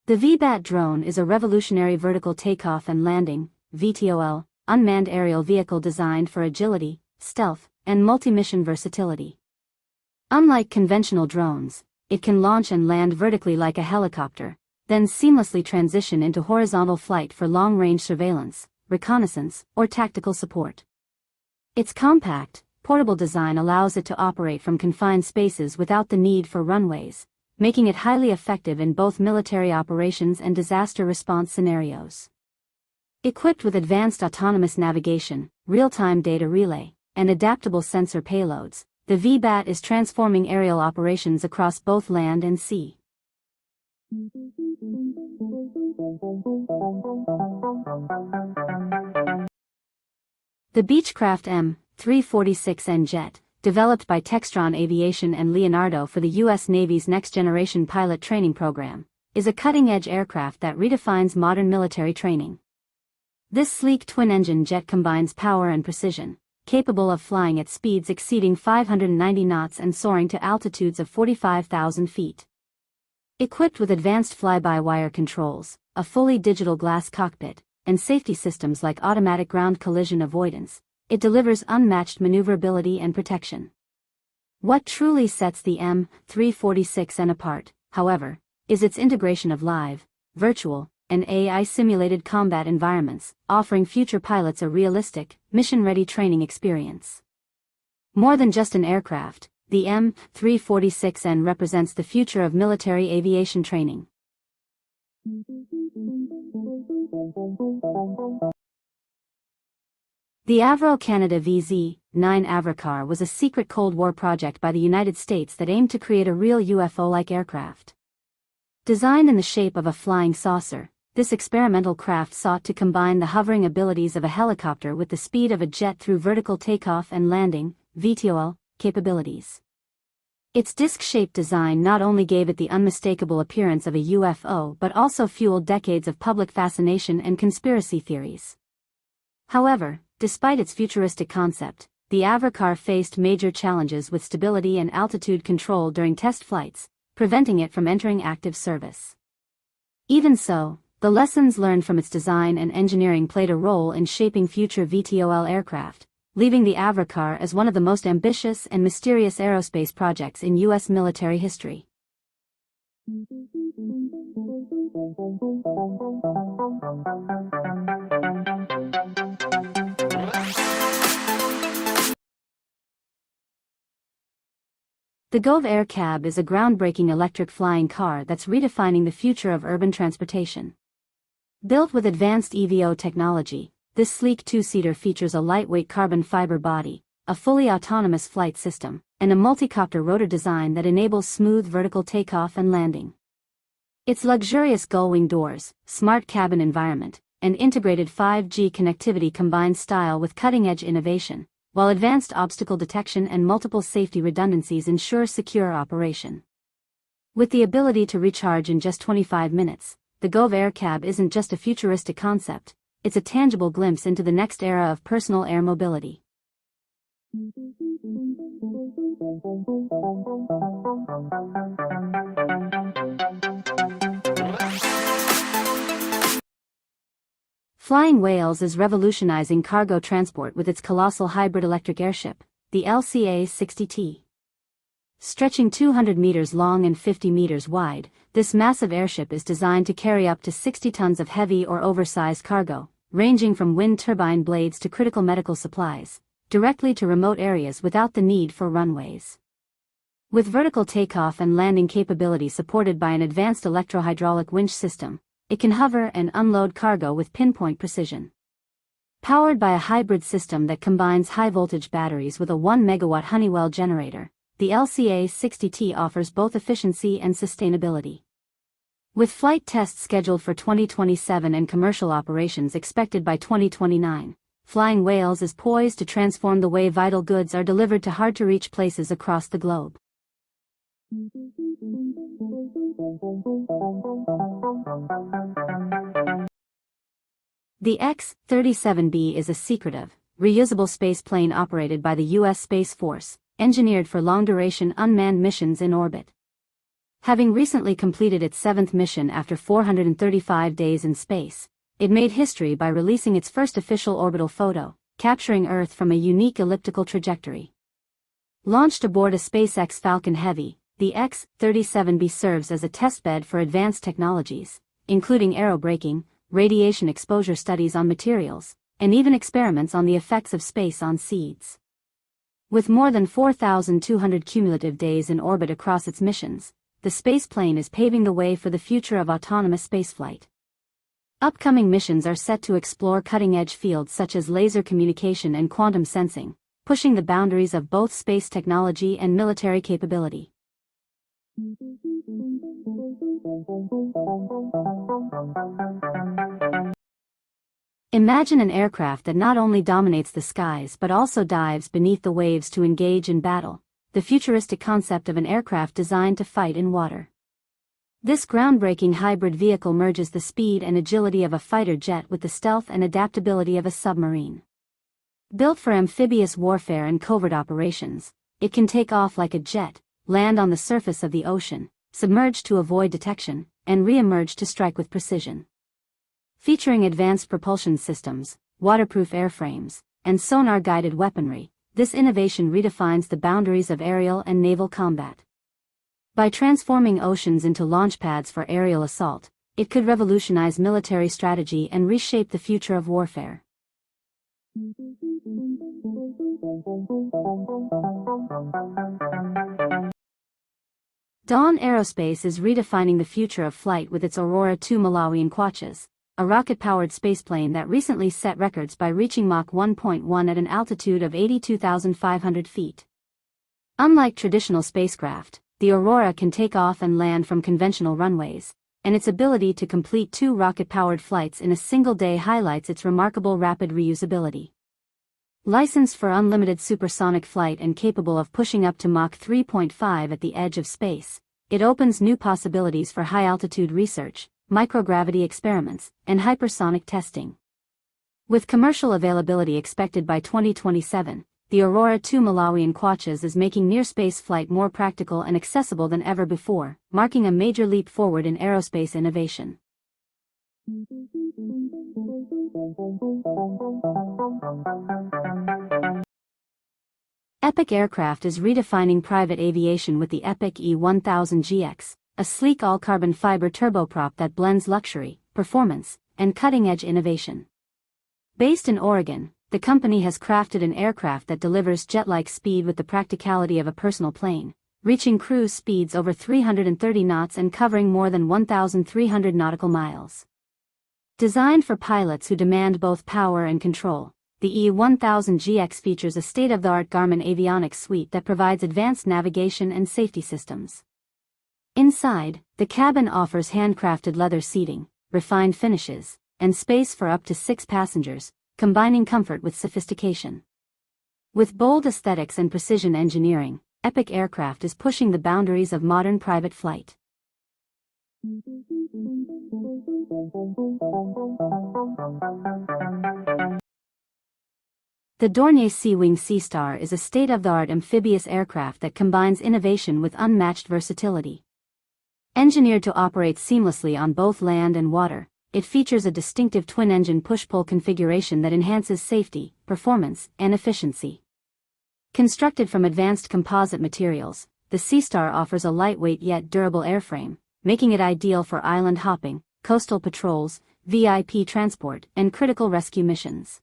The V-BAT drone is a revolutionary vertical takeoff and landing (VTOL) unmanned aerial vehicle designed for agility, stealth, and multi-mission versatility. Unlike conventional drones, it can launch and land vertically like a helicopter, then seamlessly transition into horizontal flight for long-range surveillance, reconnaissance, or tactical support. Its compact, portable design allows it to operate from confined spaces without the need for runways, making it highly effective in both military operations and disaster response scenarios. Equipped with advanced autonomous navigation, real-time data relay, and adaptable sensor payloads, the V-BAT is transforming aerial operations across both land and sea. The Beechcraft M-346N Jet, developed by Textron Aviation and Leonardo for the U.S. Navy's next-generation pilot training program, is a cutting-edge aircraft that redefines modern military training. This sleek twin-engine jet combines power and precision, capable of flying at speeds exceeding 590 knots and soaring to altitudes of 45,000 feet. Equipped with advanced fly-by-wire controls, a fully digital glass cockpit, and safety systems like automatic ground collision avoidance, it delivers unmatched maneuverability and protection. What truly sets the M-346N apart, however, is its integration of live, virtual, and AI-simulated combat environments, offering future pilots a realistic, mission-ready training experience. More than just an aircraft, the M-346N represents the future of military aviation training. The Avro Canada VZ-9 Avrocar was a secret Cold War project by the United States that aimed to create a real UFO-like aircraft. Designed in the shape of a flying saucer, this experimental craft sought to combine the hovering abilities of a helicopter with the speed of a jet through vertical takeoff and landing (VTOL) capabilities. Its disc-shaped design not only gave it the unmistakable appearance of a UFO but also fueled decades of public fascination and conspiracy theories. However, despite its futuristic concept, the Avrocar faced major challenges with stability and altitude control during test flights, preventing it from entering active service. Even so, the lessons learned from its design and engineering played a role in shaping future VTOL aircraft, leaving the Avrocar as one of the most ambitious and mysterious aerospace projects in U.S. military history. The Gove Aircab is a groundbreaking electric flying car that's redefining the future of urban transportation. Built with advanced EVO technology, this sleek two-seater features a lightweight carbon fiber body, a fully autonomous flight system, and a multi-copter rotor design that enables smooth vertical takeoff and landing. Its luxurious gull-wing doors, smart cabin environment, and integrated 5G connectivity combine style with cutting-edge innovation, while advanced obstacle detection and multiple safety redundancies ensure secure operation. With the ability to recharge in just 25 minutes, the Gove Aircab isn't just a futuristic concept, it's a tangible glimpse into the next era of personal air mobility. Flying Whales is revolutionizing cargo transport with its colossal hybrid electric airship, the LCA-60T. Stretching 200 meters long and 50 meters wide, this massive airship is designed to carry up to 60 tons of heavy or oversized cargo, ranging from wind turbine blades to critical medical supplies, directly to remote areas without the need for runways. With vertical takeoff and landing capability supported by an advanced electro-hydraulic winch system, it can hover and unload cargo with pinpoint precision. Powered by a hybrid system that combines high-voltage batteries with a 1 megawatt Honeywell generator, the LCA-60T offers both efficiency and sustainability. With flight tests scheduled for 2027 and commercial operations expected by 2029, Flying Whales is poised to transform the way vital goods are delivered to hard-to-reach places across the globe. The X-37B is a secretive, reusable spaceplane operated by the U.S. Space Force, engineered for long-duration unmanned missions in orbit. Having recently completed its 7th mission after 435 days in space, it made history by releasing its first official orbital photo, capturing Earth from a unique elliptical trajectory. Launched aboard a SpaceX Falcon Heavy, the X-37B serves as a testbed for advanced technologies, including aerobraking, radiation exposure studies on materials, and even experiments on the effects of space on seeds. With more than 4,200 cumulative days in orbit across its missions, the spaceplane is paving the way for the future of autonomous spaceflight. Upcoming missions are set to explore cutting-edge fields such as laser communication and quantum sensing, pushing the boundaries of both space technology and military capability. Imagine an aircraft that not only dominates the skies but also dives beneath the waves to engage in battle, the futuristic concept of an aircraft designed to fight in water. This groundbreaking hybrid vehicle merges the speed and agility of a fighter jet with the stealth and adaptability of a submarine. Built for amphibious warfare and covert operations, it can take off like a jet, land on the surface of the ocean, submerge to avoid detection, and re-emerge to strike with precision. Featuring advanced propulsion systems, waterproof airframes, and sonar-guided weaponry, this innovation redefines the boundaries of aerial and naval combat. By transforming oceans into launch pads for aerial assault, it could revolutionize military strategy and reshape the future of warfare. Dawn Aerospace is redefining the future of flight with its Aurora 2 Malawian Quachas, a rocket-powered spaceplane that recently set records by reaching Mach 1.1 at an altitude of 82,500 feet. Unlike traditional spacecraft, the Aurora can take off and land from conventional runways, and its ability to complete 2 rocket-powered flights in a single day highlights its remarkable rapid reusability. Licensed for unlimited supersonic flight and capable of pushing up to Mach 3.5 at the edge of space, it opens new possibilities for high-altitude research, microgravity experiments, and hypersonic testing. With commercial availability expected by 2027, the Aurora 2 Malawian Quachas is making near-space flight more practical and accessible than ever before, marking a major leap forward in aerospace innovation. Epic Aircraft is redefining private aviation with the Epic E1000GX, a sleek all-carbon fiber turboprop that blends luxury, performance, and cutting-edge innovation. Based in Oregon, the company has crafted an aircraft that delivers jet-like speed with the practicality of a personal plane, reaching cruise speeds over 330 knots and covering more than 1,300 nautical miles. Designed for pilots who demand both power and control, the E1000GX features a state-of-the-art Garmin avionics suite that provides advanced navigation and safety systems. Inside, the cabin offers handcrafted leather seating, refined finishes, and space for up to 6 passengers, combining comfort with sophistication. With bold aesthetics and precision engineering, Epic Aircraft is pushing the boundaries of modern private flight. The Dornier Sea-Wing Seastar is a state-of-the-art amphibious aircraft that combines innovation with unmatched versatility. Engineered to operate seamlessly on both land and water, it features a distinctive twin-engine push-pull configuration that enhances safety, performance, and efficiency. Constructed from advanced composite materials, the Seastar offers a lightweight yet durable airframe, making it ideal for island hopping, coastal patrols, VIP transport, and critical rescue missions.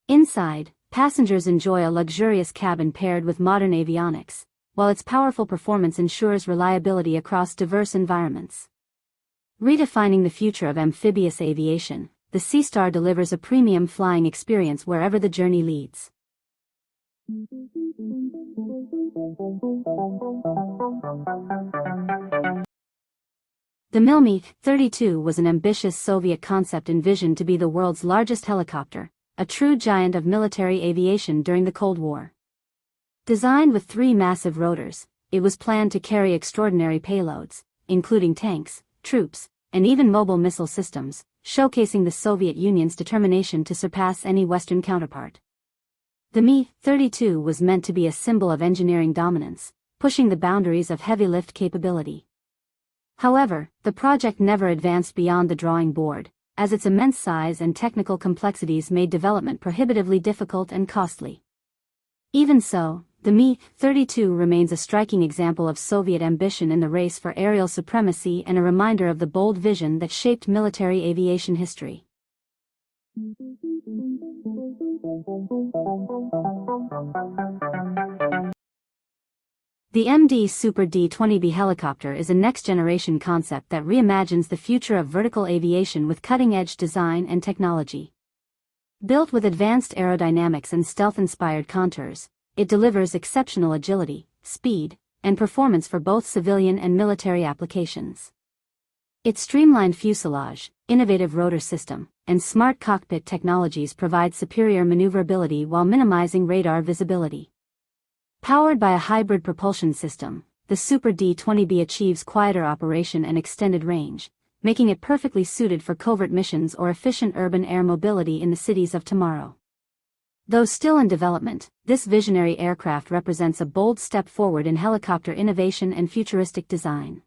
Inside, passengers enjoy a luxurious cabin paired with modern avionics, while its powerful performance ensures reliability across diverse environments. Redefining the future of amphibious aviation, the Seastar delivers a premium flying experience wherever the journey leads. The Mi-32 was an ambitious Soviet concept envisioned to be the world's largest helicopter, a true giant of military aviation during the Cold War. Designed with 3 massive rotors, it was planned to carry extraordinary payloads, including tanks, troops, and even mobile missile systems, showcasing the Soviet Union's determination to surpass any Western counterpart. The Mi-32 was meant to be a symbol of engineering dominance, pushing the boundaries of heavy lift capability. However, the project never advanced beyond the drawing board, as its immense size and technical complexities made development prohibitively difficult and costly. Even so, the Mi-32 remains a striking example of Soviet ambition in the race for aerial supremacy and a reminder of the bold vision that shaped military aviation history. The MD Super D-20B helicopter is a next-generation concept that reimagines the future of vertical aviation with cutting-edge design and technology. Built with advanced aerodynamics and stealth-inspired contours, it delivers exceptional agility, speed, and performance for both civilian and military applications. Its streamlined fuselage, innovative rotor system, and smart cockpit technologies provide superior maneuverability while minimizing radar visibility. Powered by a hybrid propulsion system, the Super D-20B achieves quieter operation and extended range, making it perfectly suited for covert missions or efficient urban air mobility in the cities of tomorrow. Though still in development, this visionary aircraft represents a bold step forward in helicopter innovation and futuristic design.